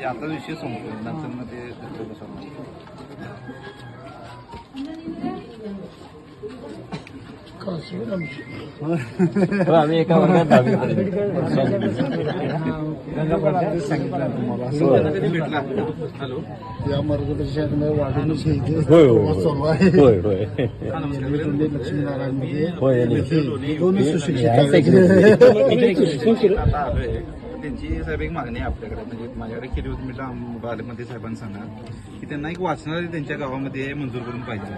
आता विषय संपतो नंतर मग ते आम्ही एका वर्गात 10वी हॅलो या मार्गदर्शनामुळे वाढवणूक लक्ष्मीनारायणमध्ये दोन्ही सुशिक्षित त्यांची साहेब एक मागणी आहे आपल्याकडे, म्हणजे माझ्याकडे केली होती. मी बालमंत्री साहेबांना सांगा की त्यांना एक वाचनालय त्यांच्या गावामध्ये मंजूर करून पाहिजे.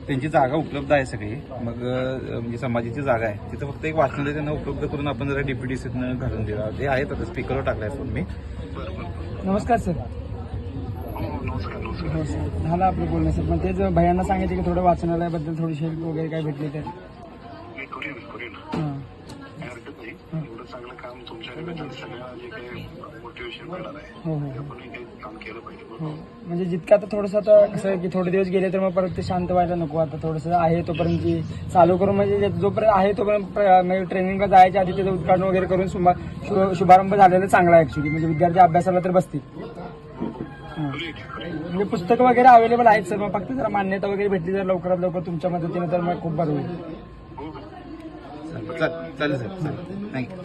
त्यांची जागा उपलब्ध आहे सगळी, मग म्हणजे समाजाची जागा आहे तिथं, फक्त एक वाचनालय त्यांना उपलब्ध करून आपण जरा DPDCतनं घालून दिला. ते आहेत आता स्पीकरवर टाकलाय फोन मी. नमस्कार सर. झालं आपलं बोलणं सर, पण तेच भैयांना सांगितलं की थोडं वाचनालयाबद्दल थोडीशी वगैरे काय भेटली तर एवढं चांगलं काम तुमच्या सगळ्या जे काही मोटिवेशन करणार आहे आपण काही काम केलं पाहिजे. म्हणजे जितकं आता थोडंसं आता कसं आहे की थोडे दिवस गेले तर मग परत ते शांत व्हायला नको. आता थोडंसं आहे तोपर्यंत चालू करून, म्हणजे जोपर्यंत आहे तोपर्यंत म्हणजे ट्रेनिंगला जायच्या आधी त्याचं उद्घाटन वगैरे करून शुभारंभ झालेला चांगला आहे ऍक्च्युली. म्हणजे विद्यार्थी अभ्यासाला तर बसतील. म्हणजे पुस्तकं वगैरे अवेलेबल आहेत सर, मग फक्त जरा मान्यता वगैरे भेटली तर लवकरात लवकर तुमच्या मदतीने तर मग खूप बरं होईल. चालेल सर, थँक्यू.